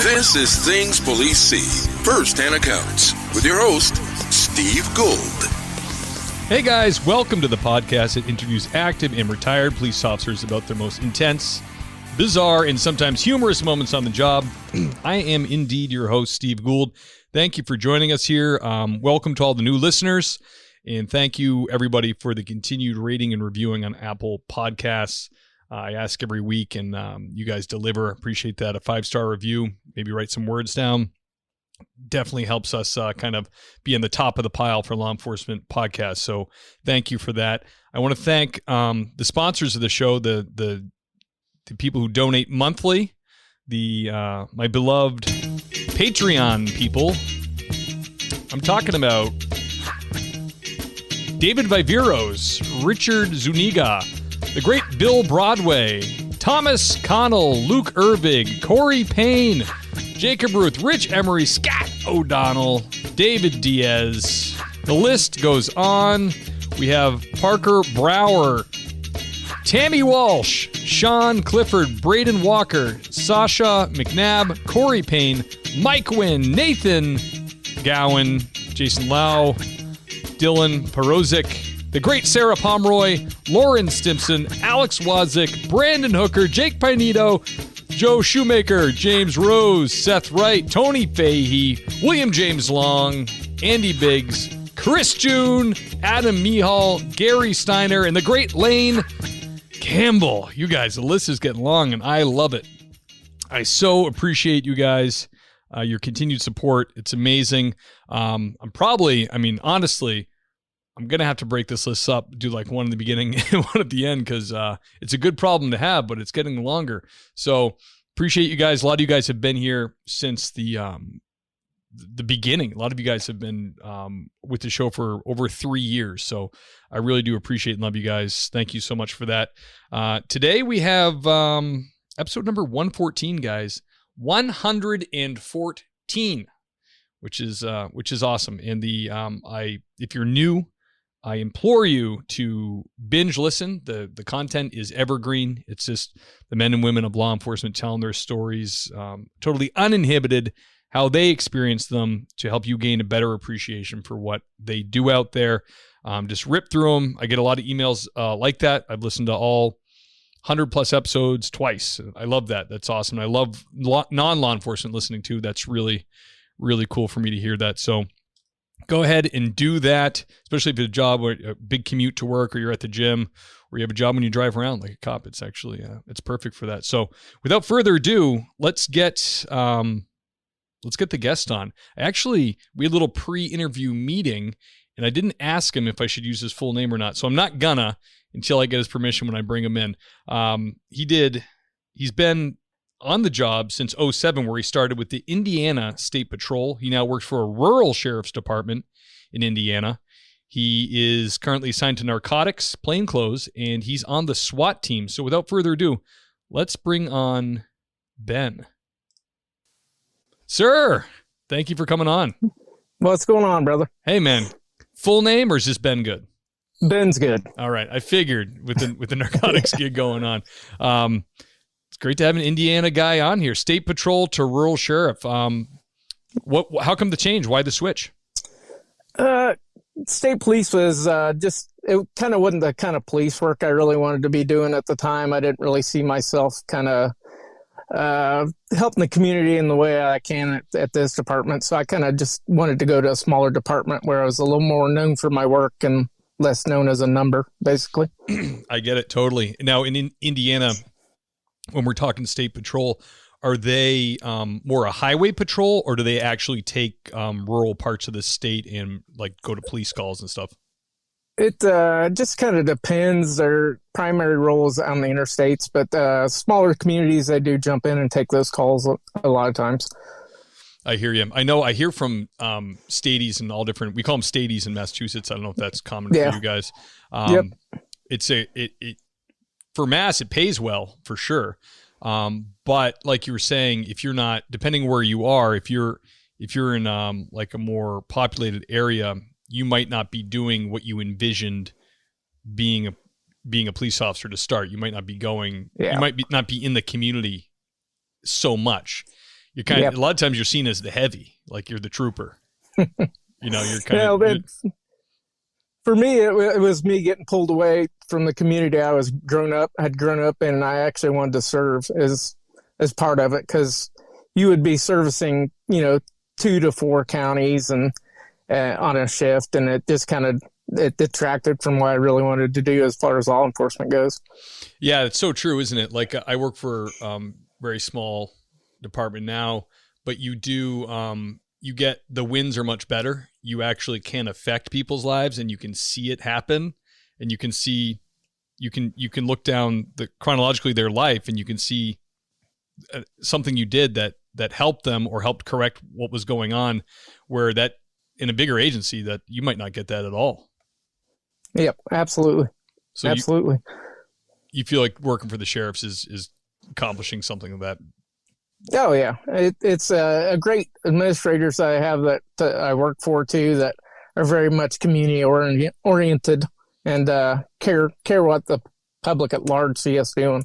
This is Things Police See, First-Hand Accounts, with your host, Steve Gould. Hey guys, welcome to the podcast that interviews active and retired police officers about their most intense, bizarre, and sometimes humorous moments on the job. I am indeed your host, Steve Gould. Thank you for joining us here. Welcome to all the new listeners, and thank you everybody for the continued rating and reviewing on Apple Podcasts. I ask every week, and you guys deliver. Appreciate that. A 5-star review, maybe write some words down. Definitely helps us kind of be in the top of the pile for law enforcement podcasts. So thank you for that. I want to thank the sponsors of the show, the people who donate monthly, my beloved Patreon people. I'm talking about David Viveros, Richard Zuniga, the great Bill Broadway, Thomas Connell, Luke Ervig, Corey Payne, Jacob Ruth, Rich Emery, Scott O'Donnell, David Diaz. The list goes on. We have Parker Brower, Tammy Walsh, Sean Clifford, Braden Walker, Sasha McNabb, Corey Payne, Mike Wynn, Nathan Gowan, Jason Lau, Dylan Perozic, the great Sarah Pomeroy, Lauren Stimson, Alex Wazik, Brandon Hooker, Jake Pinito, Joe Shoemaker, James Rose, Seth Wright, Tony Fahey, William James Long, Andy Biggs, Chris June, Adam Mihal, Gary Steiner, and the great Lane Campbell. You guys, the list is getting long, and I love it. I so appreciate you guys, your continued support. It's amazing. Honestly, I'm going to have to break this list up, do like one in the beginning and one at the end, because it's a good problem to have, but it's getting longer. So appreciate you guys. A lot of you guys have been here since the beginning. A lot of you guys have been with the show for over 3 years. So I really do appreciate and love you guys. Thank you so much for that. Today we have episode number 114, guys. 114, which is awesome. And if you're new, I implore you to binge listen. The content is evergreen. It's just the men and women of law enforcement telling their stories, totally uninhibited, how they experience them, to help you gain a better appreciation for what they do out there. Just rip through them. I get a lot of emails like that. I've listened to all 100 plus episodes twice. I love that. That's awesome. I love non-law enforcement listening too. That's really, really cool for me to hear that. So go ahead and do that, especially if you have a job or a big commute to work, or you're at the gym, or you have a job when you drive around like a cop. It's actually, it's perfect for that. So without further ado, let's get the guest on. We had a little pre-interview meeting, and I didn't ask him if I should use his full name or not. So I'm not gonna until I get his permission when I bring him in. He's been on the job since 2007, where he started with the Indiana State Patrol. He now works for a rural sheriff's department in Indiana. He is currently assigned to narcotics, plainclothes, and he's on the SWAT team. So without further ado, let's bring on Ben. Sir, thank you for coming on. What's going on, brother? Hey, man. Full name, or is just Ben good? Ben's good. All right. I figured with the narcotics gig going on. It's great to have an Indiana guy on here. State Patrol to rural sheriff. How come the change? Why the switch? State police was it kind of wasn't the kind of police work I really wanted to be doing at the time. I didn't really see myself kind of helping the community in the way I can at this department. So I kind of just wanted to go to a smaller department where I was a little more known for my work and less known as a number, basically. I get it totally. Now in Indiana, when we're talking state patrol, are they more a highway patrol, or do they actually take rural parts of the state and like go to police calls and stuff? It just kind of depends. Their primary role is on the interstates, but smaller communities, they do jump in and take those calls a lot of times. I hear you. I hear from stadies and all different, we call them stadies in Massachusetts. I don't know if that's common for you guys. Yep. For Mass, it pays well for sure. But like you were saying, if you're not, depending where you are, if you're in like a more populated area, you might not be doing what you envisioned being a police officer to start. You might not be going, you might not be in the community so much. you're kind Yep. of, a lot of times you're seen as the heavy, like you're the trooper. You're kind Well, of, for me, it was me getting pulled away from the community I had grown up in, and I actually wanted to serve as part of it, because you would be servicing, 2 to 4 counties and on a shift, and it just kind of it detracted from what I really wanted to do as far as law enforcement goes. Yeah, it's so true, isn't it? Like I work for very small department now, but you do you get the wins are much better. You actually can affect people's lives, and you can see it happen, and you can look down chronologically their life, and you can see something you did that helped them or helped correct what was going on, where that in a bigger agency that you might not get that at all. Yep, absolutely. So absolutely. You feel like working for the sheriffs is accomplishing something of that. Oh yeah, it's a great administrators I have that I work for too, that are very much community oriented and care what the public at large see us doing.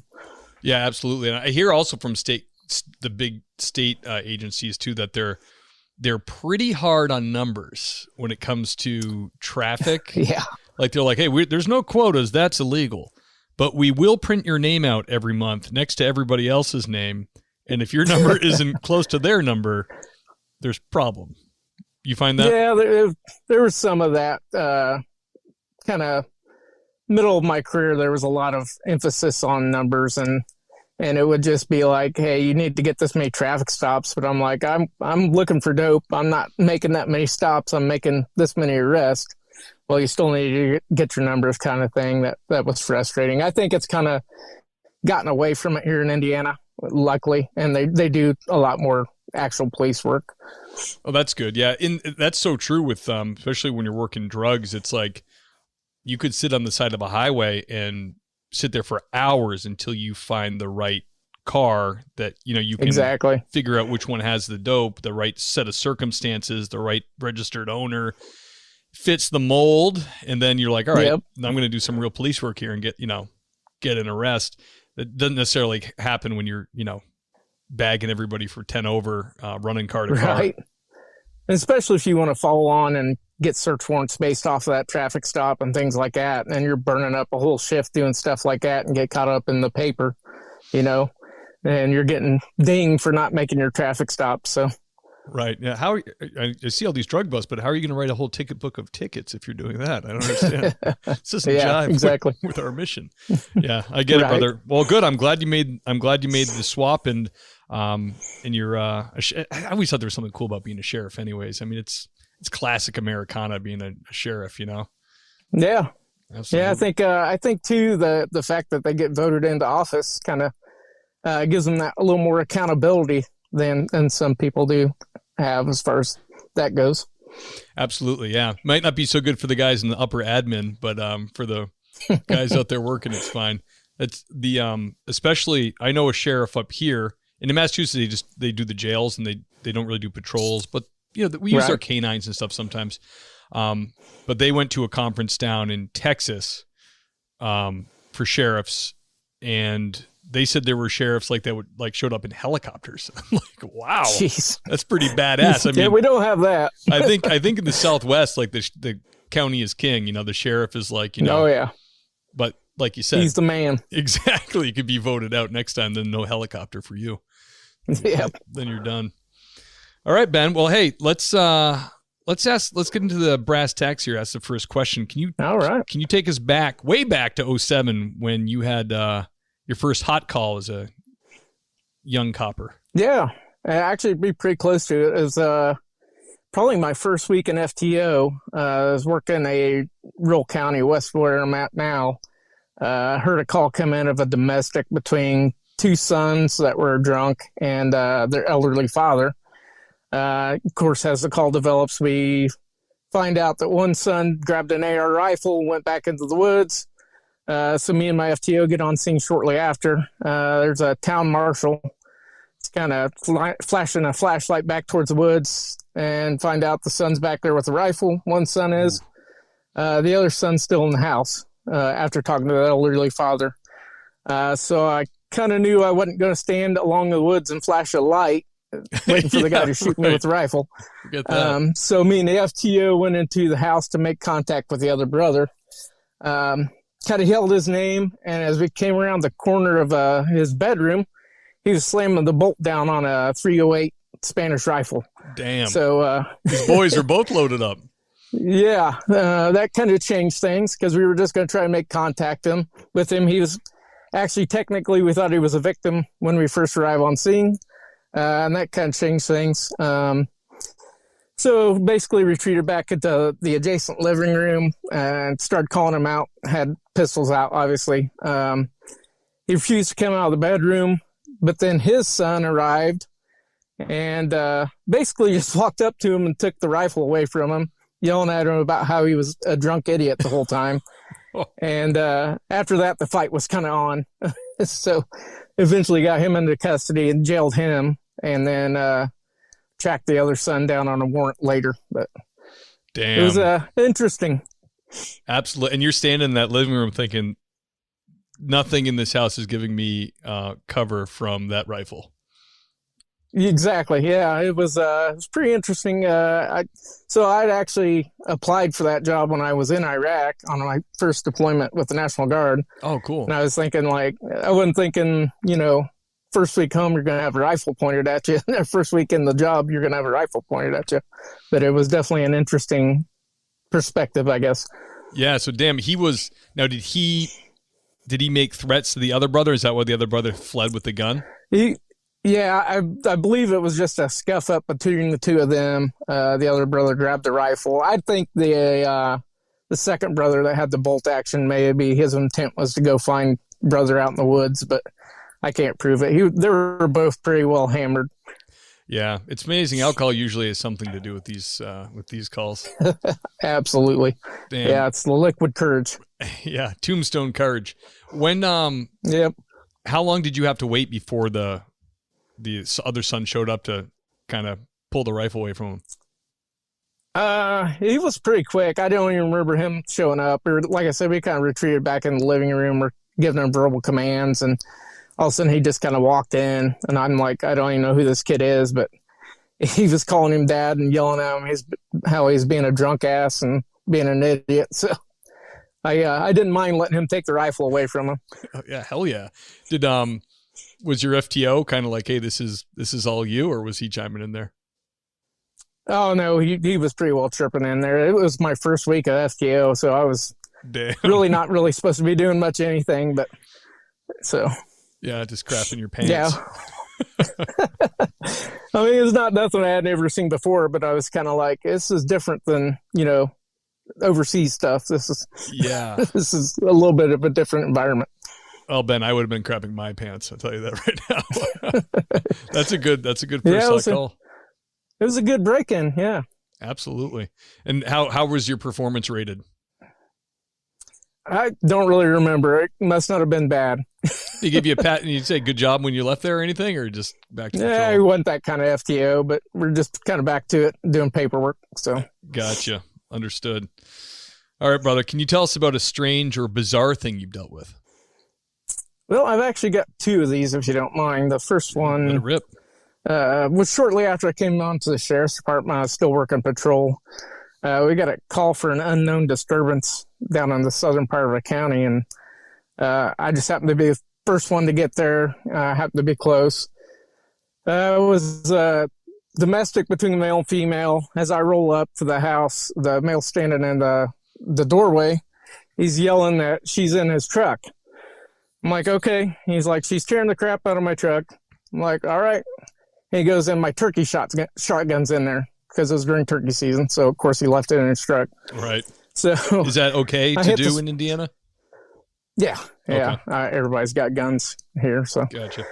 Yeah, absolutely. And I hear also from the big state agencies too, that they're pretty hard on numbers when it comes to traffic. Yeah, like they're like, hey, there's no quotas, that's illegal, but we will print your name out every month next to everybody else's name. And if your number isn't close to their number, there's a problem. You find that? Yeah, there was some of that. Kind of middle of my career, there was a lot of emphasis on numbers, and it would just be like, hey, you need to get this many traffic stops. But I'm like, I'm looking for dope. I'm not making that many stops. I'm making this many arrests. Well, you still need to get your numbers, kind of thing. That was frustrating. I think it's kind of gotten away from it here in Indiana, luckily, and they do a lot more actual police work. Oh, that's good. Yeah, that's so true with especially when you're working drugs. It's like you could sit on the side of a highway and sit there for hours until you find the right car that you can exactly figure out which one has the dope, the right set of circumstances, the right registered owner, fits the mold, and then you're like, all right, I'm going to do some real police work here and get an arrest. That doesn't necessarily happen when you're, bagging everybody for 10 over, running car to car. Right. And especially if you want to follow on and get search warrants based off of that traffic stop and things like that. And you're burning up a whole shift doing stuff like that and get caught up in the paper, and you're getting dinged for not making your traffic stop. So. Right. Yeah. I see all these drug busts, but how are you going to write a whole ticket book of tickets if you're doing that? I don't understand. This doesn't jive exactly with our mission. Yeah, I get it, brother. Well, good. I'm glad you made the swap, and you're. I always thought there was something cool about being a sheriff. Anyways, I mean, it's classic Americana being a sheriff. Yeah. Absolutely. Yeah. I think too the fact that they get voted into office kind of gives them that a little more accountability than some people do have as far as that goes. Absolutely, yeah. Might not be so good for the guys in the upper admin, but for the guys out there working, it's fine. It's the especially I know a sheriff up here in Massachusetts. They do the jails and they don't really do patrols, but we use our canines and stuff sometimes. But they went to a conference down in Texas for sheriffs, and they said there were sheriffs that would showed up in helicopters. I'm like, wow, jeez, that's pretty badass. I mean, yeah, we don't have that. I think in the Southwest, the county is king. The sheriff is oh yeah. But like you said, he's the man. Exactly. You could be voted out next time. Then no helicopter for you. Yeah. Then you're done. All right, Ben. Well, hey, let's get into the brass tacks here. Ask the first question. Can you take us way back to 2007 when you had your first hot call as a young copper? Yeah, actually be pretty close to it. It was probably my first week in FTO. I was working in a rural county, west of where I'm at now. Heard a call come in of a domestic between 2 sons that were drunk and their elderly father. Of course, as the call develops, we find out that one son grabbed an AR rifle, went back into the woods. So me and my FTO get on scene shortly after. There's a town marshal. It's kind of flashing a flashlight back towards the woods and find out the son's back there with a rifle. One son is. The other son's still in the house after talking to the elderly father. So I kind of knew I wasn't going to stand along the woods and flash a light. waiting for the guy to shoot me with the rifle. Get that. So me and the FTO went into the house to make contact with the other brother. Kind of yelled his name, and as we came around the corner of his bedroom, he was slamming the bolt down on a 308 Spanish rifle. Damn. So these boys are both loaded up. Yeah, that kind of changed things because we were just going to try to make contact with him. He was actually, technically, we thought he was a victim when we first arrived on scene, and that kind of changed things. So basically retreated back into the adjacent living room and started calling him out, had pistols out, obviously. He refused to come out of the bedroom, but then his son arrived and basically just walked up to him and took the rifle away from him, yelling at him about how he was a drunk idiot the whole time. And after that, the fight was kind of on. So eventually got him into custody and jailed him, and then tracked the other son down on a warrant later. But damn, it was interesting. Absolutely. And you're standing in that living room thinking, nothing in this house is giving me cover from that rifle. Exactly. Yeah, it was pretty interesting. So I'd actually applied for that job when I was in Iraq on my first deployment with the National Guard. Oh, cool. And I was thinking, I wasn't thinking, first week home, you're going to have a rifle pointed at you. First week in the job, you're going to have a rifle pointed at you. But it was definitely an interesting perspective, I guess. Yeah. So damn, now did he make threats to the other brother? Is that why the other brother fled with the gun? Yeah, I believe it was just a scuff up between the two of them. The other brother grabbed the rifle. I think the second brother that had the bolt action, maybe his intent was to go find brother out in the woods, but I can't prove it. They were both pretty well hammered. Yeah, it's amazing. Alcohol usually has something to do with these calls. Absolutely. Damn. Yeah, it's the liquid courage. Yeah, tombstone courage. When Yep. How long did you have to wait before the other son showed up to kind of pull the rifle away from him? He was pretty quick. I don't even remember him showing up. Or like I said, we kind of retreated back in the living room. We're giving him verbal commands, and all of a sudden he just kind of walked in, and I'm like, I don't even know who this kid is, but he was calling him dad and yelling at him how he's being a drunk ass and being an idiot. So I didn't mind letting him take the rifle away from him. Oh, yeah, hell yeah. Was your FTO kind of like, hey, this is all you, or was he chiming in there? Oh no, he was pretty well tripping in there. It was my first week of FTO, so I was really not really supposed to be doing much anything, but so. Yeah, just crapping your pants. Yeah. I mean, it's not nothing I had ever seen before, but I was kind of like, this is different than, overseas stuff. This is a little bit of a different environment. Well, Ben, I would have been crapping my pants. I'll tell you that right now. That's a good first call. It was a good break-in. Yeah, absolutely. And how was your performance rated? I don't really remember. It must not have been bad. Did he give you a pat and you say good job when you left there or anything, or just back to Yeah, it wasn't that kind of FTO, but we're just kind of back to it, doing paperwork. So gotcha. Understood. All right, brother. Can you tell us about a strange or bizarre thing you've dealt with? Well, I've actually got two of these, if you don't mind. The first one Let it rip. Was shortly after I came on to the sheriff's department. I was still working patrol. We got a call for an unknown disturbance down in the southern part of the county, and I just happened to be the first one to get there. Happened to be close. It was domestic between the male and female. As I roll up to the house, the male standing in the doorway, he's yelling that she's in his truck. I'm like, okay. He's like, she's tearing the crap out of my truck. I'm like, all right. He goes, and my turkey shotgun's in there, because it was during turkey season. So, of course, he left it in his truck. Right. So, is that okay to do in Indiana? Yeah. Yeah. Okay. Everybody's got guns here. So, gotcha.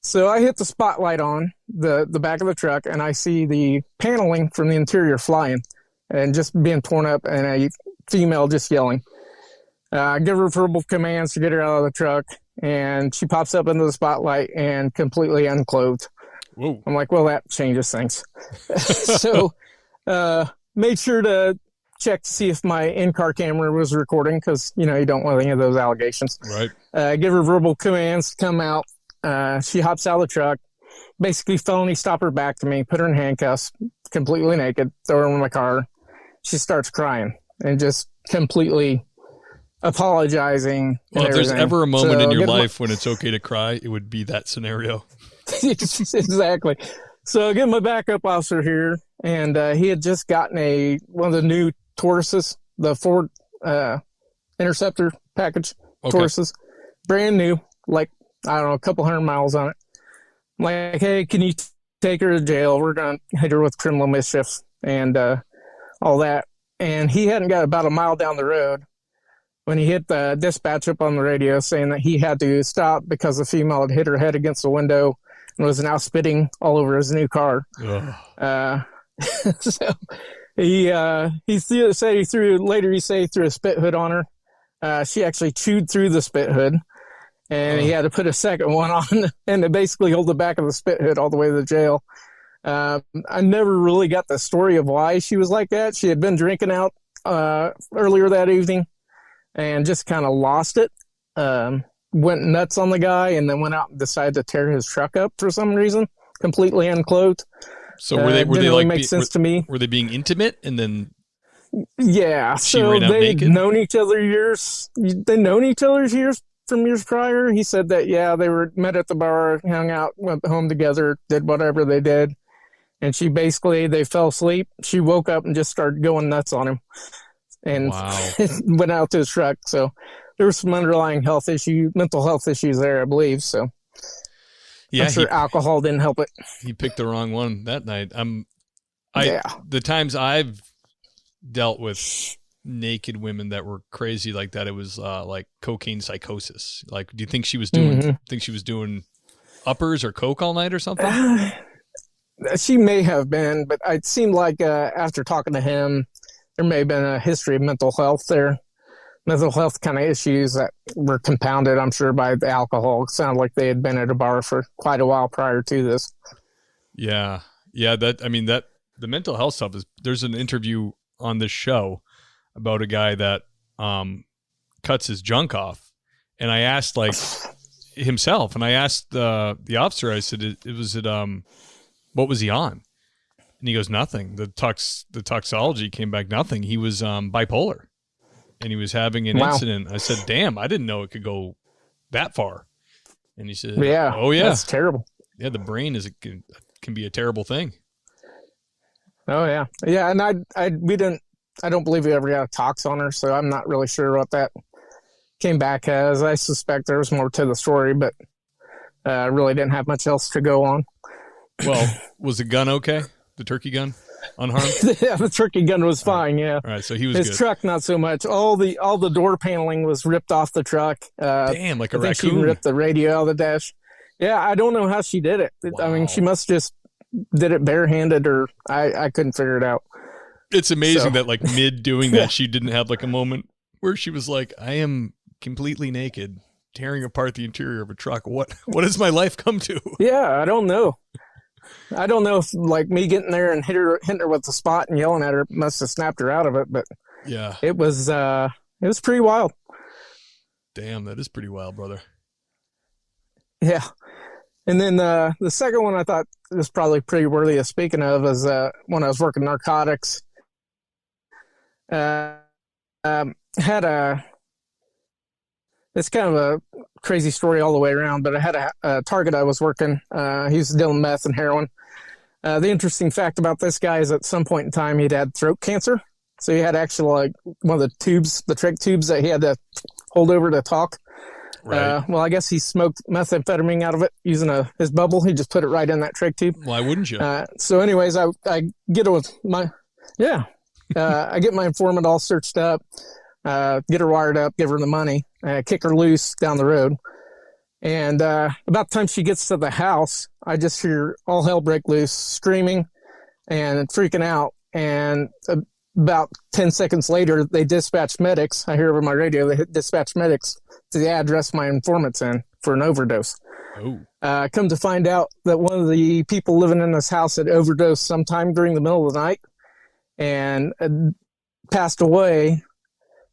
So I hit the spotlight on the back of the truck, and I see the paneling from the interior flying and just being torn up, and a female just yelling. I give her verbal commands to get her out of the truck, and she pops up into the spotlight and completely unclothed. Whoa. I'm like, well, that changes things. So made sure to check to see if my in-car camera was recording, because, you don't want any of those allegations. Right. Give her verbal commands to come out, She hops out of the truck, basically felony stopper back to me, put her in handcuffs, completely naked, throw her in my car. She starts crying and just completely apologizing. Well, if there's ever a moment in your life when it's okay to cry, it would be that scenario. Exactly. So I get my backup officer here, and he had just gotten one of the new Tauruses, the Ford Interceptor package Tauruses, brand new, like, I don't know, a couple 100 miles on it. I'm like, hey, can you take her to jail? We're going to hit her with criminal mischief and all that. And he hadn't got about a mile down the road when he hit the dispatch up on the radio saying that he had to stop because the female had hit her head against the window and was now spitting all over his new car. So he said he threw a spit hood on her. She actually chewed through the spit hood, and he had to put a second one on and to basically hold the back of the spit hood all the way to the jail. I never really got the story of why she was like that. She had been drinking out earlier that evening and just kind of lost it. Went nuts on the guy, and then went out and decided to tear his truck up for some reason, completely unclothed. So were they really like make sense to me? Were they being intimate and then? Yeah, so they'd known each other years. They'd known each other's years from years prior. He said that they were met at the bar, hung out, went home together, did whatever they did, and they fell asleep. She woke up and just started going nuts on him, and went out to his truck. So there was some underlying mental health issues there, I believe. So I'm sure alcohol didn't help it. He picked the wrong one that night. The times I've dealt with naked women that were crazy like that, it was like cocaine psychosis. Like, do you think she was doing uppers or coke all night or something? She may have been, but it seemed like after talking to him, there may have been a history of mental health kind of issues that were compounded, I'm sure, by the alcohol. It sounded like they had been at a bar for quite a while prior to this. Yeah. The mental health stuff there's an interview on this show about a guy that cuts his junk off, and I asked himself, and I asked the officer, I said, what was he on? And he goes, nothing. The toxology came back nothing. He was bipolar, and he was having an incident. I said, damn, I didn't know it could go that far. And he said, oh yeah, that's terrible. Yeah, the brain can be a terrible thing. Oh yeah, yeah, and I don't believe we ever got a tox on her, so I'm not really sure what that came back as. I suspect there was more to the story, but really didn't have much else to go on. Well, was the gun okay? The turkey gun unharmed? Yeah, the turkey gun was fine. Yeah. All right, so he was his good. truck, not so much. All the door paneling was ripped off the truck. Damn, like a raccoon. She ripped the radio out of the dash. Yeah, I don't know how she did it. Wow. I mean, she must just did it barehanded, or I couldn't figure it out. It's amazing that like mid doing that, she didn't have like a moment where she was like, I am completely naked, tearing apart the interior of a truck. What has my life come to? Yeah, I don't know. I don't know if like me getting there and hitting her with the spot and yelling at her must have snapped her out of it, but yeah, it was pretty wild. Damn, that is pretty wild, brother. Yeah. And then the second one I thought was probably pretty worthy of speaking of is when I was working narcotics. It's kind of a crazy story all the way around, but I had a target I was working. He was dealing meth and heroin. The interesting fact about this guy is at some point in time he'd had throat cancer. So he had actually like one of the tubes, the trach tubes that he had to hold over to talk. Right. Well, I guess he smoked methamphetamine out of it using his bubble. He just put it right in that trach tube. Why wouldn't you? So anyways, I get I get my informant all searched up, get her wired up, give her the money, kick her loose down the road. And about the time she gets to the house, I just hear all hell break loose, screaming and freaking out. And about 10 seconds later, they dispatch medics. I hear over my radio, they dispatch medics to the address my informant's in for an overdose. Oh. Come to find out that one of the people living in this house had overdosed sometime during the middle of the night and passed away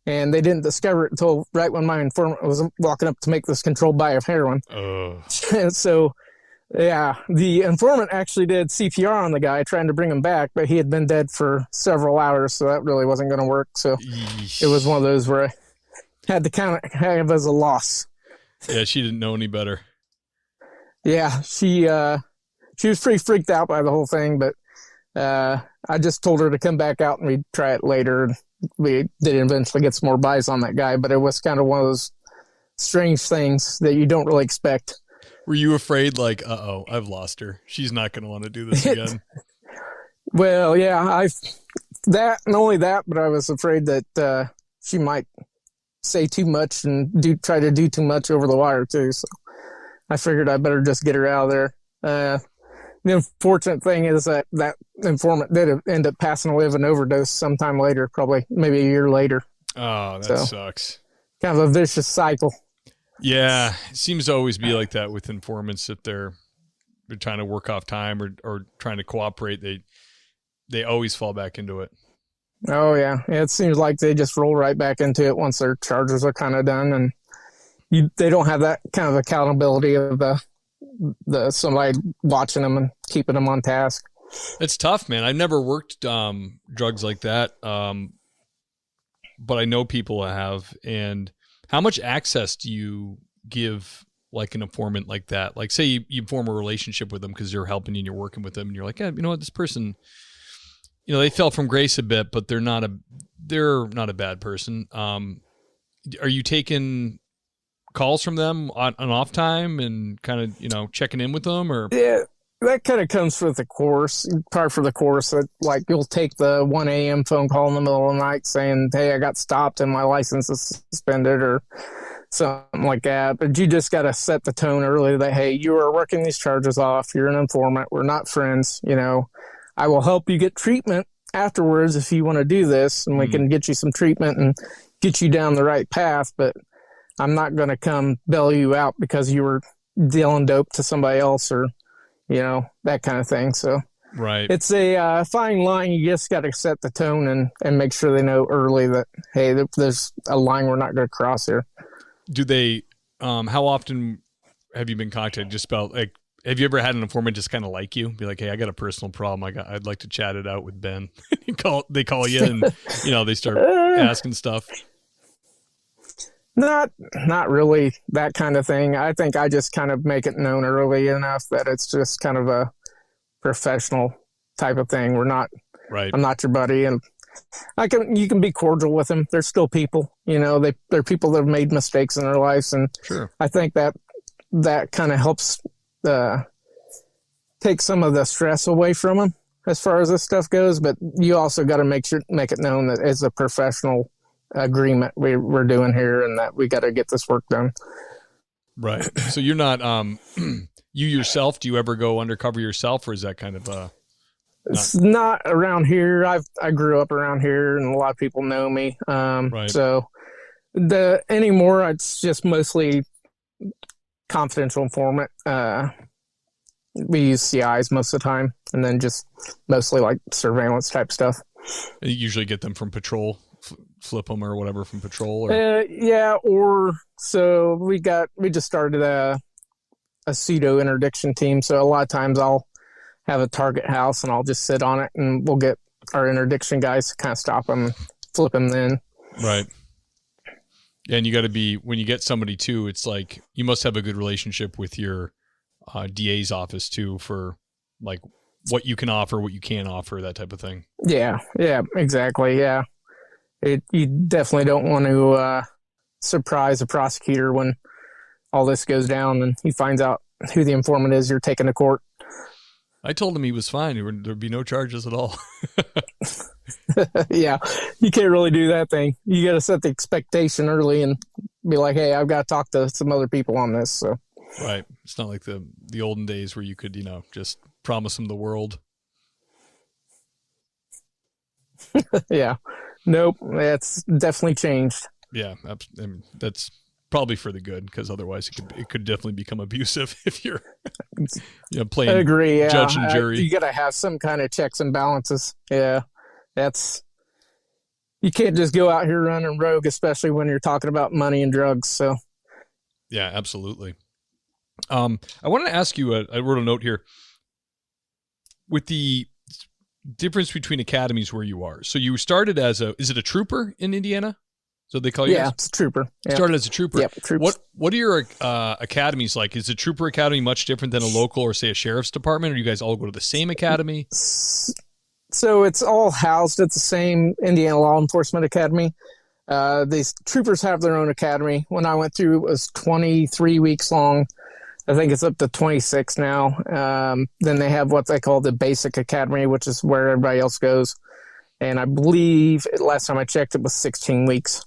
and they didn't discover it until right when my informant was walking up to make this controlled buy of heroin. And so, yeah, the informant actually did CPR on the guy trying to bring him back, but he had been dead for several hours, so that really wasn't going to work. So it was one of those where I had to kind of have as a loss. Yeah, she didn't know any better. Yeah, she was pretty freaked out by the whole thing, but I just told her to come back out and we'd try it later. We did eventually get some more buys on that guy, but it was kind of one of those strange things that you don't really expect. Were you afraid, like, uh-oh, I've lost her. She's not going to want to do this again? Well, yeah, not only that, but I was afraid that she might say too much and try to do too much over the wire too. So I figured I better just get her out of there. The unfortunate thing is that informant did end up passing away of an overdose sometime later, probably maybe a year later. Oh, that sucks. Kind of a vicious cycle. Yeah, it seems to always be like that with informants. If they're trying to work off time or trying to cooperate, they always fall back into it. Oh yeah, it seems like they just roll right back into it once their charges are kind of done, and they don't have that kind of accountability of the somebody watching them and keeping them on task. It's tough, man. I've never worked drugs like that, but I know people have. And how much access do you give like an informant like that? Like, say you form a relationship with them because they're helping you and you're working with them, and you're like, yeah, you know what, this person, you know, they fell from grace a bit, but they're not a bad person. Are you taking calls from them on off time and kind of, you know, checking in with them? Or yeah, that kind of comes with the course. Part for the course that, like, you'll take the 1 a.m. phone call in the middle of the night saying, hey, I got stopped and my license is suspended or something like that. But you just got to set the tone early that, hey, you are working these charges off. You're an informant. We're not friends. You know, I will help you get treatment afterwards if you want to do this, and we can get you some treatment and get you down the right path. But I'm not going to come bail you out because you were dealing dope to somebody else or, you know, that kind of thing. So right. It's a fine line. You just got to set the tone and make sure they know early that, hey, there's a line we're not going to cross here. Do they, how often have you been contacted just about, like, have you ever had an informant just kind of like you? Be like, hey, I got a personal problem. I'd like to chat it out with Ben. They call you and, you know, they start asking stuff. Not really that kind of thing. I think I just kind of make it known early enough that it's just kind of a professional type of thing. Right. I'm not your buddy, and you can be cordial with them. They're still people, you know, they're people that have made mistakes in their lives. And sure. I think that kind of helps take some of the stress away from them as far as this stuff goes. But you also got to make it known that it's a professional agreement we're doing here and that we got to get this work done. Right. So you're not, you yourself, do you ever go undercover yourself, or is that kind of it's not around here. I grew up around here and a lot of people know me. Right. So anymore, it's just mostly confidential informant. We use CIs most of the time, and then just mostly like surveillance type stuff. You usually get them from patrol, flip them or whatever from patrol. Or yeah, or so we just started a pseudo interdiction team. So a lot of times I'll have a target house and I'll just sit on it, and we'll get our interdiction guys to kind of stop them, flip them in. Right. And you got to be, when you get somebody too, it's like you must have a good relationship with your DA's office too, for like what you can offer, what you can't offer, that type of thing. Yeah, exactly. Yeah. You definitely don't want to surprise a prosecutor when all this goes down and he finds out who the informant is you're taking to court. I told him he was fine. There'd be no charges at all. Yeah, you can't really do that thing. You got to set the expectation early and be like, hey, I've got to talk to some other people on this. So. Right. It's not like the olden days where you could, you know, just promise them the world. Yeah. Nope. That's definitely changed. Yeah. That's probably for the good, because otherwise it could definitely become abusive if you're, you know, playing I agree, yeah. judge and jury. You got to have some kind of checks and balances. Yeah. you can't just go out here running rogue, especially when you're talking about money and drugs. So, yeah, absolutely. I wanted to ask you, I wrote a note here with the difference between academies where you are. So you started as is it a trooper in Indiana? So they call you? Yeah, it's a trooper. Yeah. Started as a trooper. Yep, troops. What are your academies like? Is the trooper academy much different than a local or say a sheriff's department? Or do you guys all go to the same academy? So it's all housed at the same Indiana Law Enforcement Academy. These troopers have their own academy. When I went through, it was 23 weeks long. I think it's up to 26 now. Then they have what they call the basic academy, which is where everybody else goes. And I believe last time I checked, it was 16 weeks.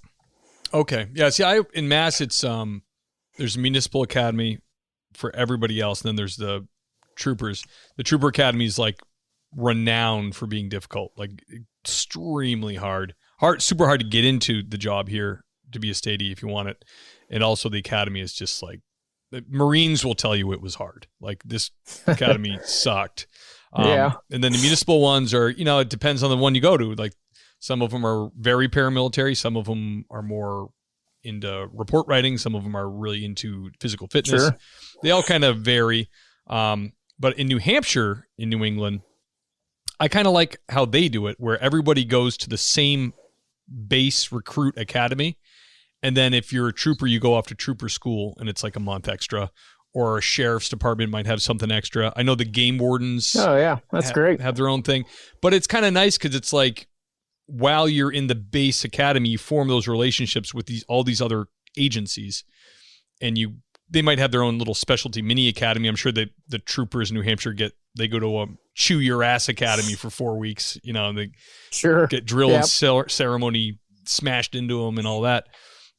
Okay. Yeah. See, in Mass, it's there's a municipal academy for everybody else, and then there's the troopers. The trooper academy is like renowned for being difficult, like extremely hard, super hard to get into the job here to be a statey if you want it. And also the academy is just like, the Marines will tell you it was hard. Like this academy sucked. Yeah. And then the municipal ones are, it depends on the one you go to. Like some of them are very paramilitary. Some of them are more into report writing. Some of them are really into physical fitness. Sure. They all kind of vary. But in New Hampshire, in New England, I kind of like how they do it, where everybody goes to the same base recruit academy. And then if you're a trooper, you go off to trooper school and it's like a month extra, or a sheriff's department might have something extra. I know the game wardens. Oh yeah. That's great. Have their own thing, but it's kind of nice because it's like, while you're in the base academy, you form those relationships with all these other agencies, and they might have their own little specialty mini academy. I'm sure that the troopers in New Hampshire they go to a chew your ass academy for 4 weeks, and they get drill and ceremony smashed into them and all that.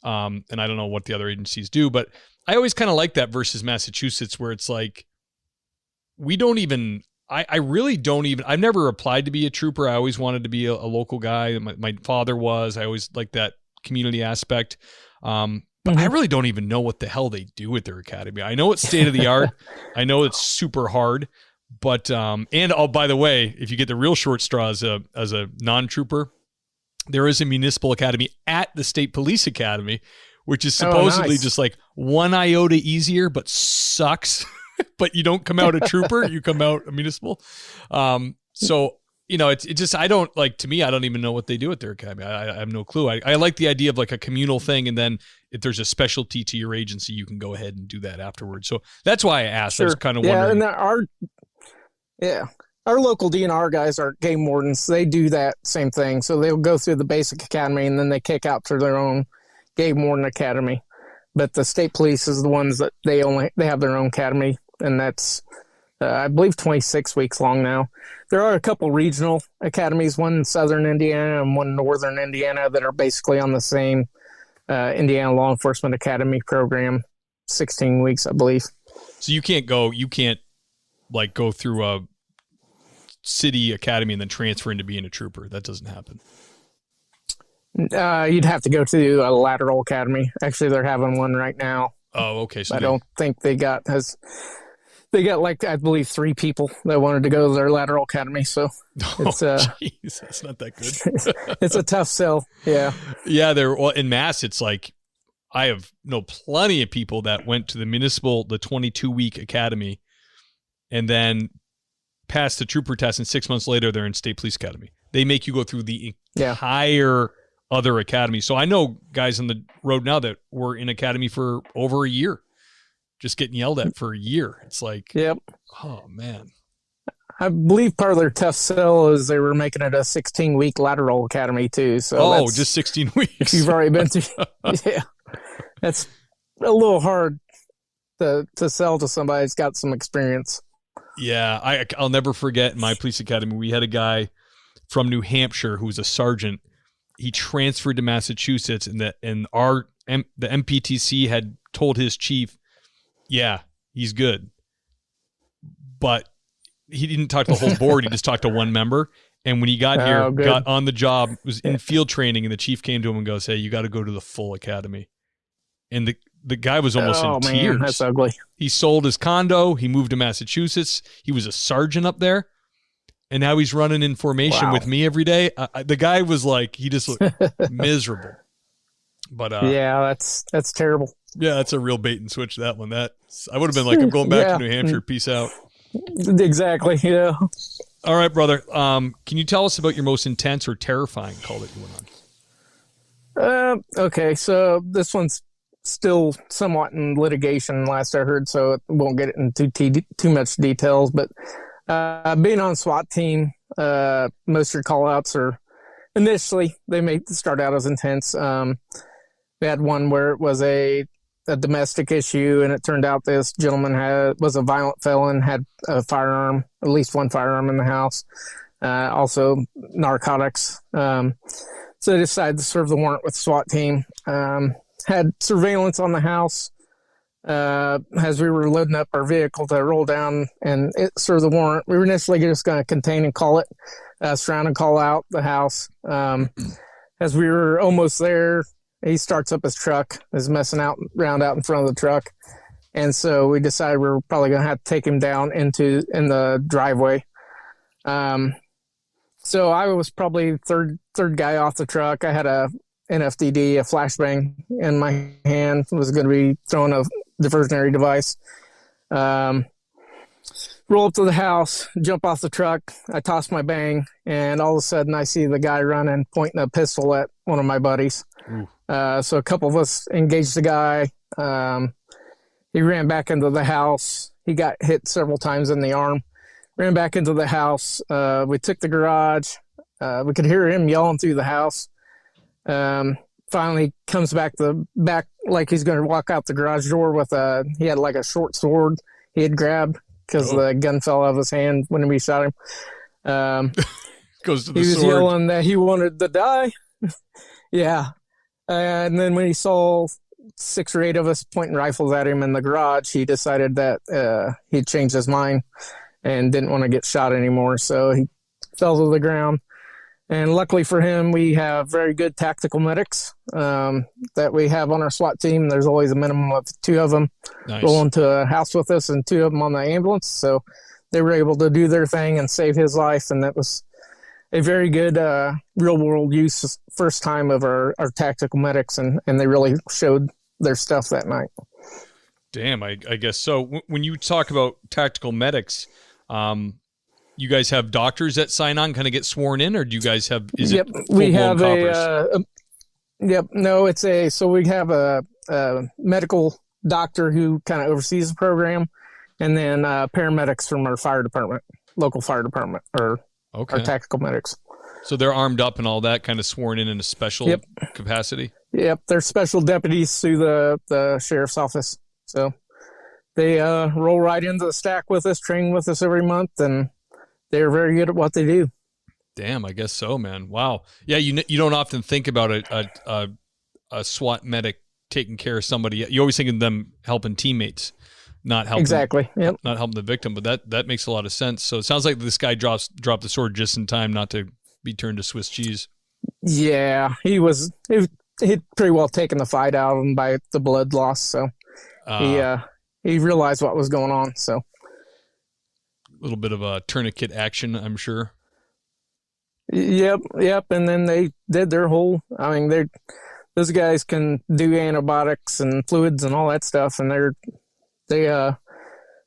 And I don't know what the other agencies do, but I always kind of like that versus Massachusetts, where it's like, I really don't even, I've never applied to be a trooper. I always wanted to be a local guy. My father was. I always liked that community aspect. But I really don't even know what the hell they do at their academy. I know it's state of the art. I know it's super hard. But, by the way, if you get the real short straw as a non-trooper, there is a municipal academy at the State Police Academy, which is supposedly just like 1 iota easier, but sucks. But you don't come out a trooper, you come out a municipal. So, it's just, I don't even know what they do at their academy. I have no clue. I like the idea of like a communal thing. And then if there's a specialty to your agency, you can go ahead and do that afterwards. So that's why I asked. Sure. I was kind of wondering. And our local DNR guys are game wardens. They do that same thing. So they'll go through the basic academy and then they kick out to their own game warden academy. But the state police is the ones that they have their own academy. And that's, I believe, 26 weeks long now. There are a couple regional academies, one in southern Indiana and one in northern Indiana, that are basically on the same Indiana Law Enforcement Academy program, 16 weeks, I believe. So you can't go through a city academy and then transfer into being a trooper. That doesn't happen. You'd have to go to a lateral academy. Actually, they're having one right now. Oh, okay. So I don't think they got like, I believe, 3 people that wanted to go to their lateral academy. So it's that's not that good. It's a tough sell. Yeah. Yeah. In Mass, it's like, I know plenty of people that went to the 22-week academy and then passed the trooper test, and 6 months later, they're in State Police Academy. They make you go through the entire other academy. So I know guys on the road now that were in academy for over a year, just getting yelled at for a year. It's like, yep. Oh man. I believe part of their tough sell is they were making it a 16-week lateral academy too. So just 16 weeks. If you've already been through, yeah, that's a little hard to sell to somebody that's got some experience. Yeah, I'll never forget in my police academy, we had a guy from New Hampshire who was a sergeant. He transferred to Massachusetts, and the MPTC had told his chief, yeah, he's good. But he didn't talk to the whole board. He just talked to one member. And when he got here, got on the job, was in field training, and the chief came to him and goes, hey, you got to go to the full academy. And the guy was almost in tears. That's ugly. He sold his condo. He moved to Massachusetts. He was a sergeant up there. and now he's running in formation Wow. with me every day. The guy was like, he just looked miserable. But yeah, that's terrible. yeah, that's a real bait and switch. That one, I would have been like, I'm going back Yeah. to New Hampshire. Peace out. Exactly. Yeah. All right, brother. Can you tell us about your most intense or terrifying call that you went on? Okay, so this one's still somewhat in litigation, last I heard, so it won't get into too much details. But being on SWAT team, most of your call-outs are initially they may start out as intense. We had one where it was a domestic issue, and it turned out this gentleman was a violent felon, had a firearm, at least one firearm in the house, also narcotics. So they decided to serve the warrant with the SWAT team. Had surveillance on the house as we were loading up our vehicle to roll down and serve the warrant. We were initially just going to contain and call it, surround and call out the house. As we were almost there, he starts up his truck, is messing around out in front of the truck. And so we decided we were probably going to have to take him down in the driveway. So I was probably third guy off the truck. I had a NFDD, a flashbang in my hand, was going to be throwing a diversionary device. Roll up to the house, jump off the truck. I toss my bang, and all of a sudden I see the guy running, pointing a pistol at one of my buddies. So a couple of us engaged the guy. He ran back into the house. He got hit several times in the arm. Ran back into the house. We took the garage. We could hear him yelling through the house. Finally comes back like he's going to walk out the garage door with he had like a short sword he had grabbed because the gun fell out of his hand when we shot him. Goes to the he was sword. yelling that he wanted to die. Yeah. And then when he saw 6 or 8 of us pointing rifles at him in the garage, he decided that he'd changed his mind and didn't want to get shot anymore. So he fell to the ground. And luckily for him, we have very good tactical medics that we have on our SWAT team. There's always a minimum of 2 of them rolling to a house with us and 2 of them on the ambulance. So they were able to do their thing and save his life. And that was a very good real-world use first time of our tactical medics, and they really showed their stuff that night. Damn, I guess so. When you talk about tactical medics, you guys have doctors that sign on, kind of get sworn in, or do you guys have? Yep, we have so we have a medical doctor who kind of oversees the program, and then paramedics from our fire department, local fire department, or our tactical medics. So they're armed up and all that, kind of sworn in a special capacity? Yep, they're special deputies through the sheriff's office. So they roll right into the stack with us, train with us every month, and they're very good at what they do. Damn, I guess so, man. Wow. Yeah, you don't often think about a SWAT medic taking care of somebody. You always think of them helping teammates, not helping not helping the victim. But that makes a lot of sense. So it sounds like this guy dropped the sword just in time not to be turned to Swiss cheese. Yeah, he'd pretty well taken the fight out of him by the blood loss. So he realized what was going on. So a little bit of a tourniquet action, I'm sure. Yep. And then they did their whole. I mean, those guys can do antibiotics and fluids and all that stuff, and they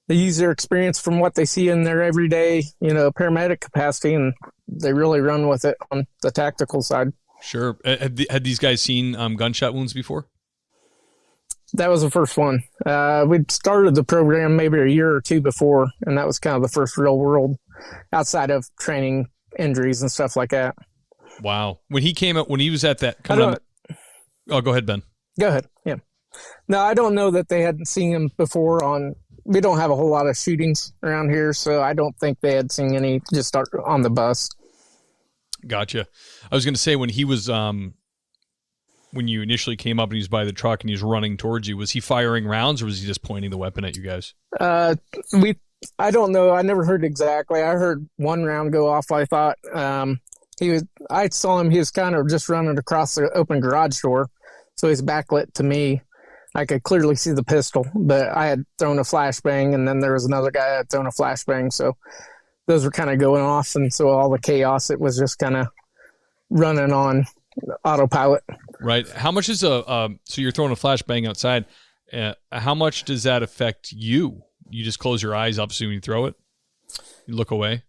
use their experience from what they see in their everyday, paramedic capacity, and they really run with it on the tactical side. Sure. Had these guys seen gunshot wounds before? That was the first one. We'd started the program maybe a year or 2 before, and that was kind of the first real world outside of training injuries and stuff like that. Wow. When he came up, when he was at that, go ahead, Ben. Go ahead. Yeah. No, I don't know that they hadn't seen him before we don't have a whole lot of shootings around here, so I don't think they had seen any just on the bus. Gotcha. I was going to say, when he was, when you initially came up and he was by the truck and he was running towards you, was he firing rounds or was he just pointing the weapon at you guys? I don't know. I never heard exactly. I heard one round go off. I thought I saw him. He was kind of just running across the open garage door, so he's backlit to me. I could clearly see the pistol, but I had thrown a flashbang, and then there was another guy that had thrown a flashbang. So those were kind of going off. And so all the chaos, it was just kind of running on autopilot. Right. How much is so you're throwing a flashbang outside. How much does that affect you? You just close your eyes, obviously, when you throw it? You look away?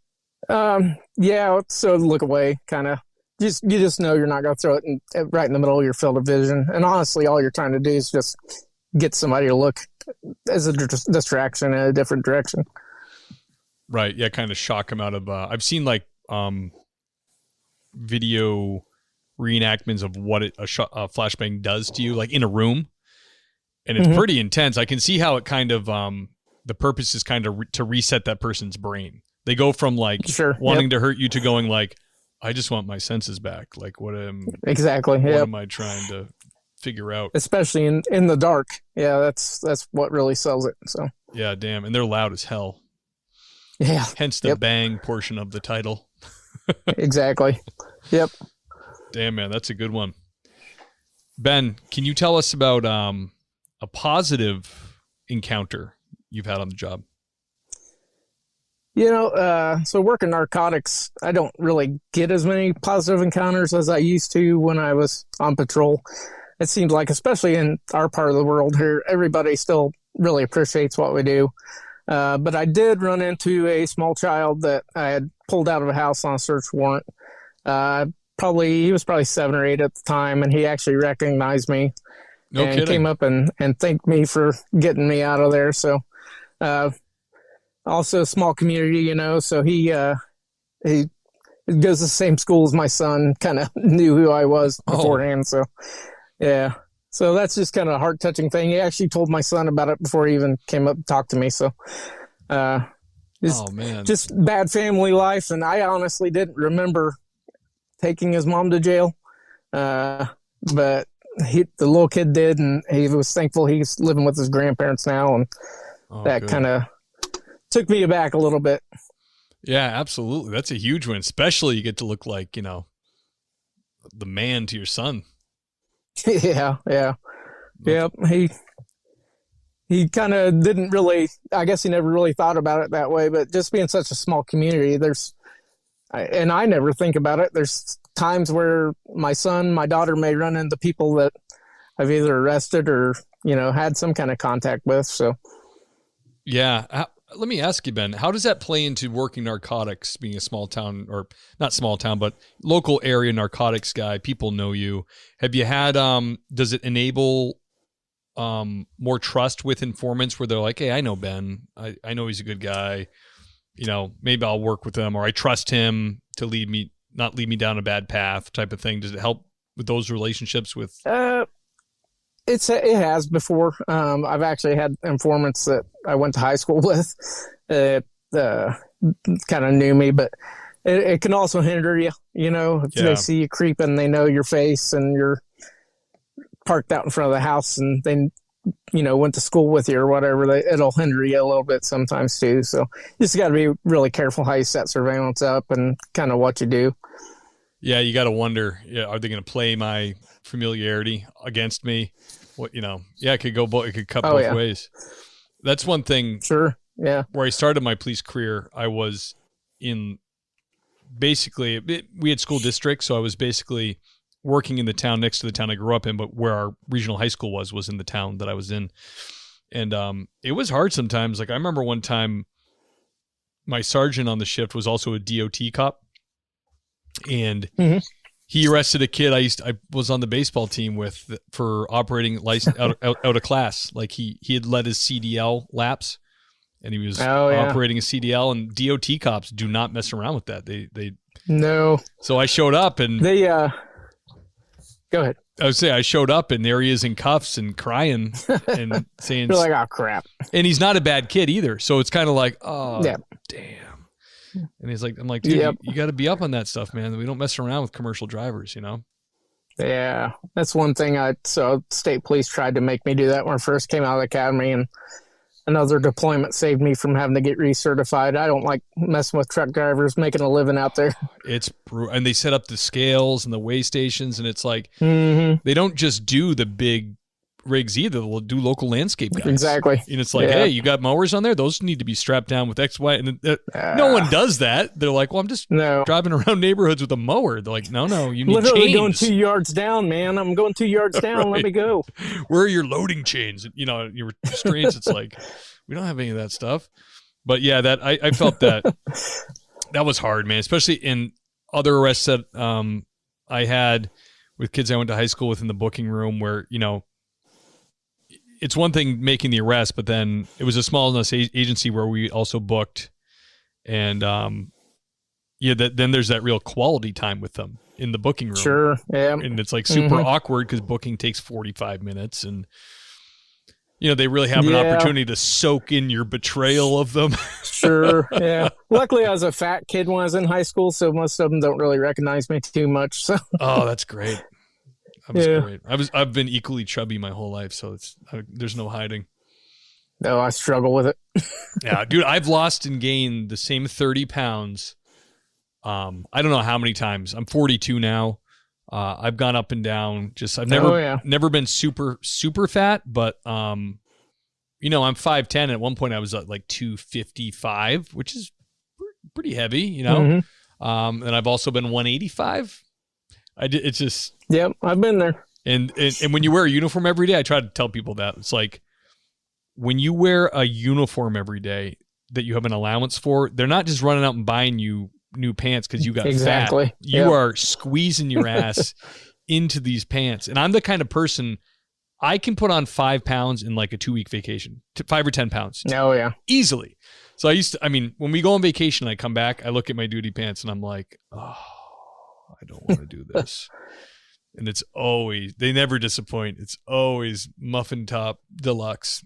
Yeah, so look away, kind of. You just know you're not going to throw it right in the middle of your field of vision. And honestly, all you're trying to do is just get somebody to look as a distraction in a different direction. Right. Yeah, kind of shock them out of... I've seen like video reenactments of what a flashbang does to you, like in a room. And it's pretty intense. I can see how it kind of... the purpose is kind of to reset that person's brain. They go from like wanting to hurt you to going like, I just want my senses back. Like what am I trying to figure out? Especially in the dark. Yeah, that's what really sells it. So yeah, damn. And they're loud as hell. Yeah. Hence the bang portion of the title. Exactly. Yep. Damn, man, that's a good one. Ben, can you tell us about a positive encounter you've had on the job? So working narcotics, I don't really get as many positive encounters as I used to when I was on patrol. It seems like, especially in our part of the world here, everybody still really appreciates what we do. But I did run into a small child that I had pulled out of a house on a search warrant. He was probably 7 or 8 at the time, and he actually recognized me. No and kidding. Came up and thanked me for getting me out of there. So, also a small community, so he goes to the same school as my son, kind of knew who I was beforehand. So, yeah. So that's just kind of a heart-touching thing. He actually told my son about it before he even came up and talked to me. So, just bad family life. And I honestly didn't remember taking his mom to jail. But the little kid did, and he was thankful he's living with his grandparents now. And that kind of took me aback a little bit. Yeah, absolutely. That's a huge one, especially you get to look like, the man to your son. Yeah. Yep. He kind of didn't really, I guess he never really thought about it that way, but just being such a small community, and I never think about it. There's times where my son, my daughter may run into people that I've either arrested or, had some kind of contact with. So. Yeah. Let me ask you, Ben, how does that play into working narcotics, being a small town, or not small town, but local area narcotics guy? People know you. Have you had, does it enable more trust with informants where they're like, hey, I know Ben. I know he's a good guy. Maybe I'll work with him, or I trust him to not lead me down a bad path type of thing. Does it help with those relationships with? It has before. I've actually had informants that I went to high school with kind of knew me, but it can also hinder you, if they see you creeping, they know your face and you're parked out in front of the house and they, went to school with you or whatever, it'll hinder you a little bit sometimes too. So you just got to be really careful how you set surveillance up and kind of what you do. Yeah, you got to wonder, are they going to play my familiarity against me? It could go it could cut both ways. That's one thing. Sure. Yeah. Where I started my police career, I was in basically, we had school districts. So I was basically working in the town next to the town I grew up in, but where our regional high school was in the town that I was in. And it was hard sometimes. Like I remember one time my sergeant on the shift was also a DOT cop. And he arrested a kid I was on the baseball team with for operating license out of class. Like he had let his CDL lapse, and he was operating a CDL. And DOT cops do not mess around with that. They no. So I showed up and they go ahead. I would say I showed up and there he is in cuffs and crying and saying, "You're like, oh crap!" And he's not a bad kid either. So it's kind of like, oh damn. And he's like, I'm like, dude, you got to be up on that stuff, man. We don't mess around with commercial drivers, Yeah, that's one thing. So state police tried to make me do that when I first came out of the academy, and another deployment saved me from having to get recertified. I don't like messing with truck drivers making a living out there. It's and they set up the scales and the weigh stations, and it's like they don't just do the big rigs either. They'll do local landscape guys. Exactly. And it's like, Yeah. hey, you got mowers on there? Those need to be strapped down with X, Y. And no one does that. They're like, well, I'm just driving around neighborhoods with a mower. They're like, no, you need literally chains. going 2 yards down, man. I'm going 2 yards down. Right. Let me go. Where are your loading chains? You know, your restraints. It's like, we don't have any of that stuff. But yeah, that I felt that was hard, man, especially in other arrests that I had with kids I went to high school with in the booking room where, you know, it's one thing making the arrest, but then it was a small enough agency where we also booked. And then there's that real quality time with them in the booking room. Sure. Yeah. And it's like super awkward because booking takes 45 minutes and, you know, they really have an opportunity to soak in your betrayal of them. Sure. Yeah. Luckily, I was a fat kid when I was in high school, so most of them don't really recognize me too much. So. Oh, that's great. That was great. I've been equally chubby my whole life, so there's no hiding. No, I struggle with it. Yeah, dude, I've lost and gained the same 30 pounds. I don't know how many times. I'm 42 now. I've gone up and down. I've never been super, super fat, but, you know, I'm 5'10". At one point I was at like 255, which is pretty heavy, you know? And I've also been 185. It's just. Yep. I've been there. And when you wear a uniform every day, I try to tell people that it's like when you wear a uniform every day that you have an allowance for, they're not just running out and buying you new pants because you got fat. You are squeezing your ass into these pants. And I'm the kind of person I can put on 5 pounds in like a 2-week vacation, 5 or 10 pounds. Oh yeah. Easily. So when we go on vacation, I come back, I look at my duty pants and I'm like, oh, I don't want to do this. And it's always, they never disappoint. It's always muffin top deluxe.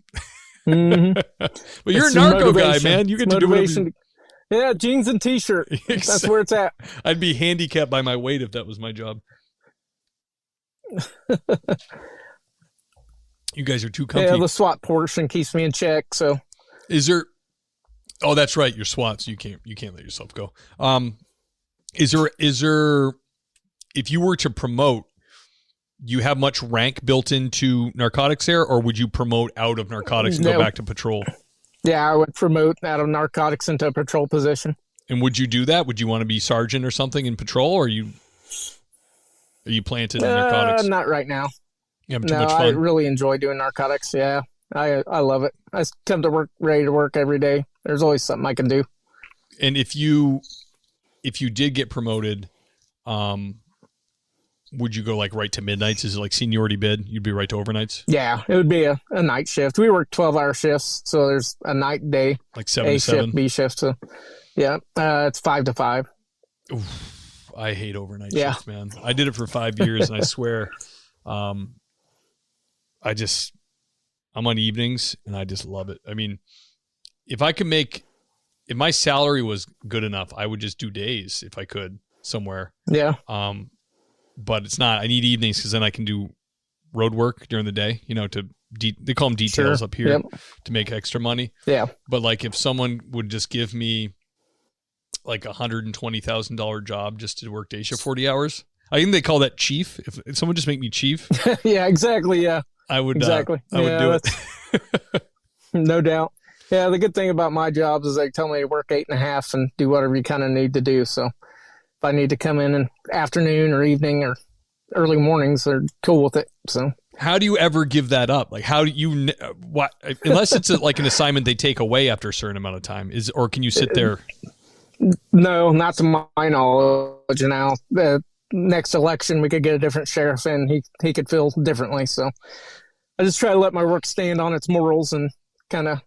But you're a narco guy, man. You get to do whatever. Yeah, jeans and t-shirt. Exactly. That's where it's at. I'd be handicapped by my weight if that was my job. You guys are too comfy. Yeah, the SWAT portion keeps me in check. So, is there? Oh, that's right. You're SWAT, so you can't let yourself go. Is there? If you were to promote, you have much rank built into narcotics there, or would you promote out of narcotics and go back to patrol? Yeah, I would promote out of narcotics into a patrol position. And would you do that? Would you want to be sergeant or something in patrol, or are you planted in narcotics? Not right now. You having too much fun? I really enjoy doing narcotics. Yeah, I love it. I come to work ready to work every day. There's always something I can do. And if you did get promoted, would you go like right to midnights? Is it like seniority bid? You'd be right to overnights? Yeah, it would be a night shift. We work 12-hour shifts, so there's a night, day, like 7 A to 7? shift, B shift. So, yeah, it's 5 to 5. Oof, I hate overnight shifts, man. I did it for 5 years, and I swear, I'm on evenings, and I just love it. I mean, if my salary was good enough, I would just do days if I could somewhere. Yeah. But it's not. I need evenings because then I can do road work during the day, you know, they call them details up here to make extra money. Yeah. But like if someone would just give me like $120,000 job just to work day shift 40 hours, I think they call that chief. If someone just make me chief. Yeah, exactly. Yeah. I would do it. No doubt. Yeah. The good thing about my jobs is they tell me to work 8.5 and do whatever you kind of need to do. So if I need to come in afternoon or evening or early mornings, they're cool with it. So how do you ever give that up? Like, how do you, unless it's like an assignment they take away after a certain amount of time or can you sit there? No, not to my knowledge. Now the next election, we could get a different sheriff and he could feel differently. So I just try to let my work stand on its morals and kind of,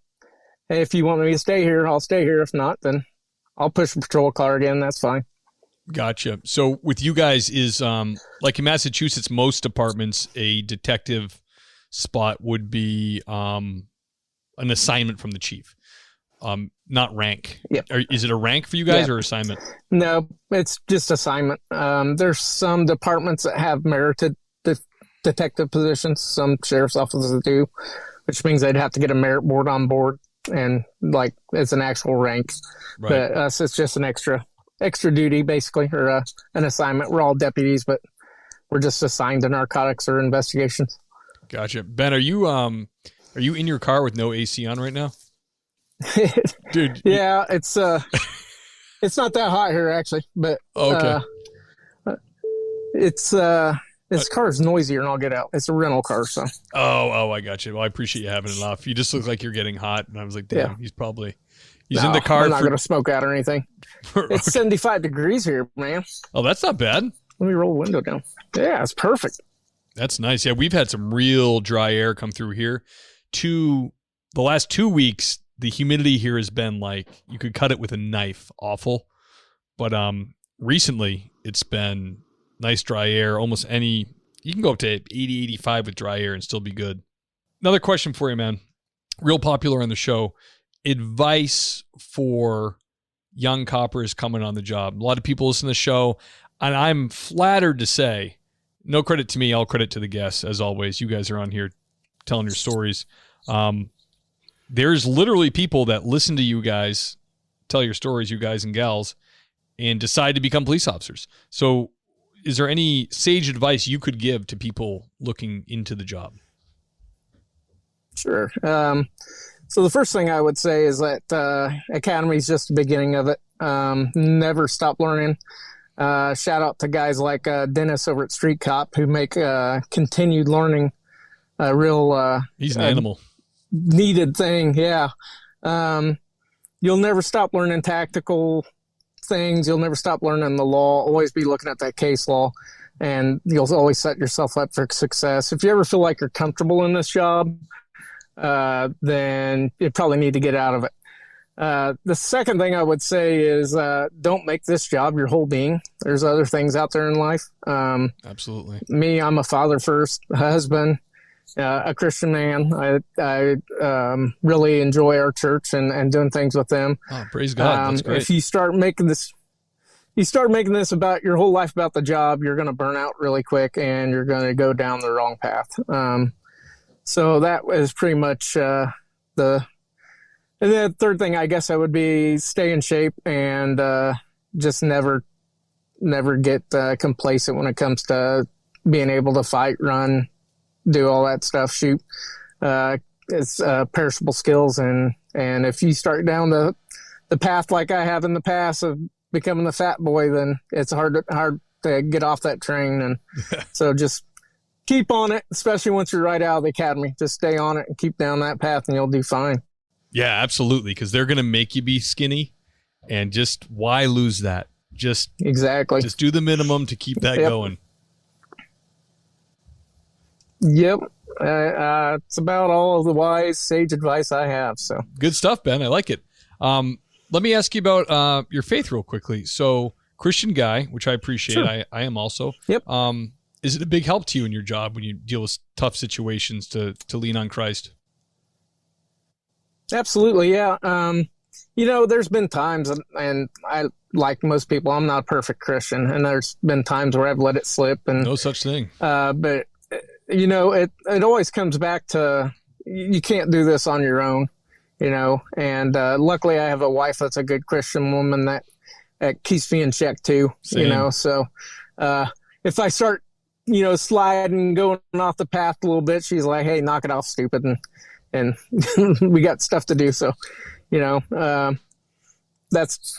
hey, if you want me to stay here, I'll stay here. If not, then I'll push the patrol car again. That's fine. Gotcha. So with you guys is like in Massachusetts, most departments, a detective spot would be an assignment from the chief, not rank. Yeah. Is it a rank for you guys or assignment? No, it's just assignment. There's some departments that have merited detective positions. Some sheriff's offices do, which means they'd have to get a merit board on board and like it's an actual rank. Right. But us, it's just an extra duty basically, or an assignment. We're all deputies, but we're just assigned to narcotics or investigations. Gotcha. Ben, are you in your car with no AC on right now? Dude. Yeah, it's not that hot here actually, but okay. This car's noisier, and I'll get out. It's a rental car, so. Oh, I got you. Well, I appreciate you having it off. You just look like you're getting hot, and I was like, damn, he's in the car. I'm not going to smoke out or anything. It's 75 degrees here, man. Oh, that's not bad. Let me roll the window down. Yeah, it's perfect. That's nice. Yeah, we've had some real dry air come through here. The last 2 weeks, the humidity here has been like you could cut it with a knife. Awful. But recently, it's been nice dry air. You can go up to 80, 85 with dry air and still be good. Another question for you, man. Real popular on the show. Advice for young coppers coming on the job. A lot of people listen to the show, and I'm flattered to say, no credit to me, all credit to the guests, as always. You guys are on here telling your stories. There's literally people that listen to you guys tell your stories, you guys and gals, and decide to become police officers. So is there any sage advice you could give to people looking into the job? Sure. So the first thing I would say is that academy is just the beginning of it. Never stop learning. Shout out to guys like Dennis over at Street Cop who make continued learning a real he's an animal. Needed thing. Yeah. You'll never stop learning tactical things. You'll never stop learning the law. Always be looking at that case law, and you'll always set yourself up for success. If you ever feel like you're comfortable in this job, then you probably need to get out of it. The second thing I would say is don't make this job your whole being. There's other things out there in life. Absolutely. Me, I'm a father first, a husband, a Christian man. I really enjoy our church and doing things with them. Oh, praise God. That's great. If you start making this about your whole life about the job, you're going to burn out really quick and you're going to go down the wrong path. So that was pretty much and the third thing, I guess, I would be stay in shape and just never get complacent when it comes to being able to fight, run, do all that stuff, shoot. It's perishable skills, and if you start down the path like I have in the past of becoming the fat boy, then it's hard to get off that train. And so just keep on it, especially once you're right out of the academy. Just stay on it and keep down that path, and you'll do fine. Yeah, absolutely, because they're going to make you be skinny, and just why lose that? Just do the minimum to keep that going. Yep. It's about all of the wise sage advice I have. So good stuff, Ben. I like it. Let me ask you about your faith real quickly. So Christian guy, which I appreciate. Sure. I am also. Yep. Is it a big help to you in your job when you deal with tough situations to lean on Christ? Absolutely. Yeah. There's been times, and I, like most people, I'm not a perfect Christian, and there's been times where I've let it slip, and no such thing. But it always comes back to you can't do this on your own, and luckily I have a wife that's a good Christian woman that keeps me in check too. Same. So if I start sliding, going off the path a little bit, she's like, hey, knock it off, stupid, and we got stuff to do. So that's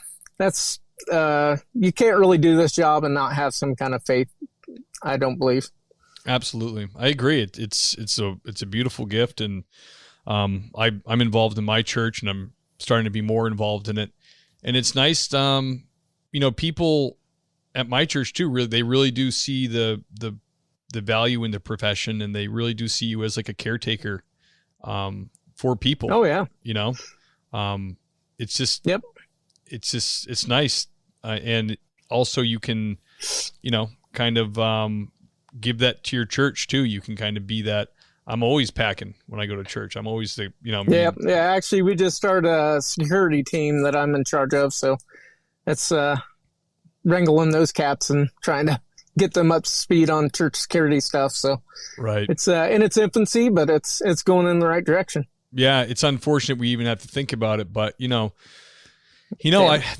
you can't really do this job and not have some kind of faith, I don't believe. Absolutely. I agree. It's a beautiful gift. And I'm involved in my church, and I'm starting to be more involved in it. And it's nice. People at my church too, they really do see the value in the profession, and they really do see you as like a caretaker, for people. Oh yeah. It's just, yep. It's nice. And also you can, kind of, give that to your church too. You can kind of be that. I'm always packing when I go to church. I'm always Yeah. Actually, we just started a security team that I'm in charge of. So it's wrangling those cats and trying to get them up to speed on church security stuff. So right. It's in its infancy, but it's going in the right direction. Yeah. It's unfortunate we even have to think about it, but the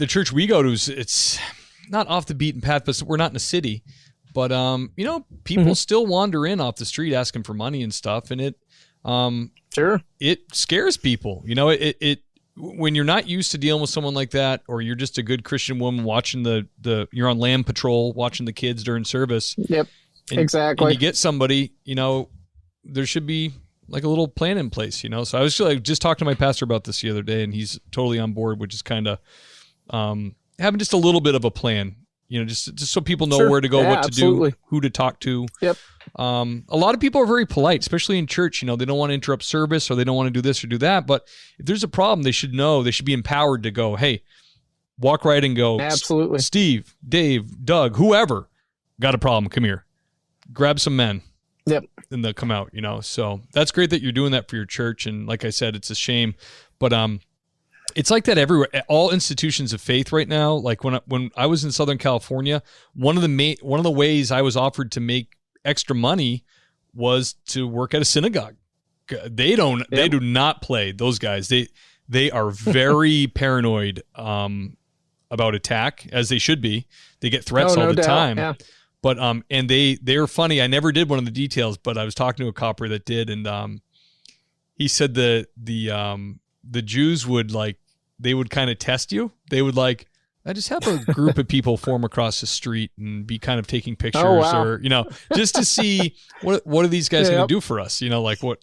church we go to it's not off the beaten path, but we're not in a city. But people still wander in off the street asking for money and stuff, and it Sure. it scares people. It when you're not used to dealing with someone like that, or you're just a good Christian woman watching you're on land patrol watching the kids during service. Yep. Exactly. And you get somebody, there should be like a little plan in place, So I was just talking to my pastor about this the other day, and he's totally on board, which is kind of having just a little bit of a plan, just so people know where to go, what to do, who to talk to. Yep. A lot of people are very polite, especially in church. They don't want to interrupt service, or they don't want to do this or do that. But if there's a problem, they should know. They should be empowered to go, hey, walk right and go. Absolutely. Steve, Dave, Doug, whoever, got a problem. Come here. Grab some men. Yep. And they'll come out, So that's great that you're doing that for your church. And like I said, it's a shame. But it's like that everywhere. All institutions of faith right now. Like when I was in Southern California, one of the ways I was offered to make extra money was to work at a synagogue. They do not play, those guys. They are very paranoid about attack, as they should be. They get threats all the time. Yeah. But and they're funny. I never did one of the details, but I was talking to a copper that did, and he said the Jews would they would kind of test you. They would I just have a group of people form across the street and be kind of taking pictures, or just to see what are these guys going to do for us? What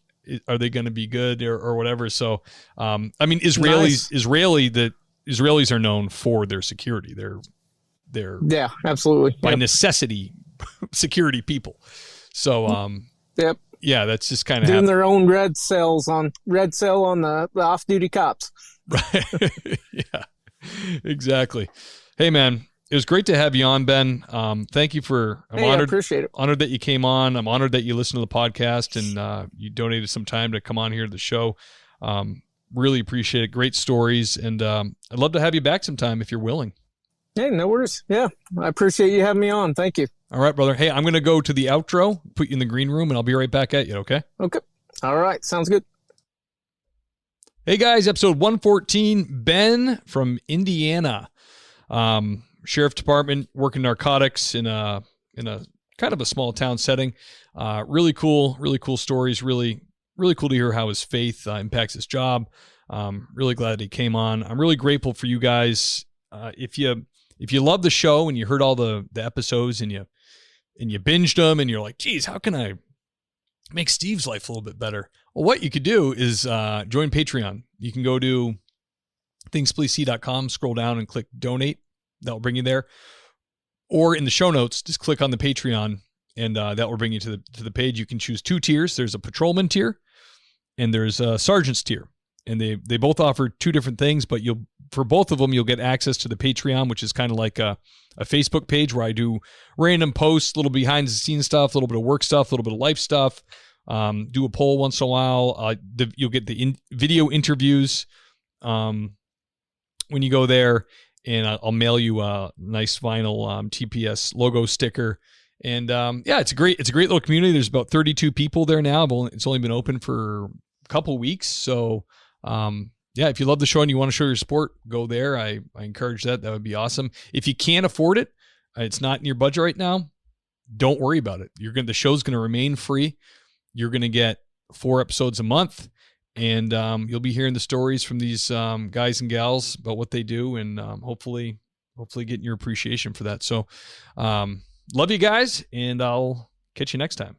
are they going to be good or whatever? So, Israelis are known for their security. They're absolutely by necessity security people. So yep. Yeah, that's just kind of doing their own red cell on the off-duty cops. Right. Yeah, exactly. Hey man, it was great to have you on, Ben. Thank you for I appreciate it. Honored that you came on. I'm honored that you listened to the podcast and you donated some time to come on here to the show. Really appreciate it. Great stories. And I'd love to have you back sometime if you're willing. Hey, no worries. Yeah, I appreciate you having me on. Thank you. All right, brother. Hey, I'm going to go to the outro, put you in the green room, and I'll be right back at you, okay? Okay. All right. Sounds good. Hey, guys, episode 114, Ben from Indiana. Sheriff Department, working narcotics in a kind of a small town setting. Really cool stories. Really cool to hear how his faith impacts his job. Really glad he came on. I'm really grateful for you guys. If you love the show and you heard all the episodes and you binged them and you're like, geez, how can I make Steve's life a little bit better? Well, what you could do is join Patreon. You can go to thingspleasesee.com, scroll down and click donate. That will bring you there. Or in the show notes, just click on the Patreon and that will bring you to the page. You can choose two tiers. There's a patrolman tier and there's a sergeant's tier. And they both offer two different things, but for both of them, you'll get access to the Patreon, which is kind of like a Facebook page where I do random posts, a little behind the scenes stuff, a little bit of work stuff, a little bit of life stuff, do a poll once in a while. You'll get the video interviews when you go there, and I'll mail you a nice vinyl TPS logo sticker. And it's a great little community. There's about 32 people there now. It's only been open for a couple weeks, so. If you love the show and you want to show your support, go there. I encourage that. That would be awesome. If you can't afford it, it's not in your budget right now, don't worry about it. The show's going to remain free. You're going to get 4 episodes a month, and you'll be hearing the stories from these guys and gals about what they do, and hopefully getting your appreciation for that. So love you guys, and I'll catch you next time.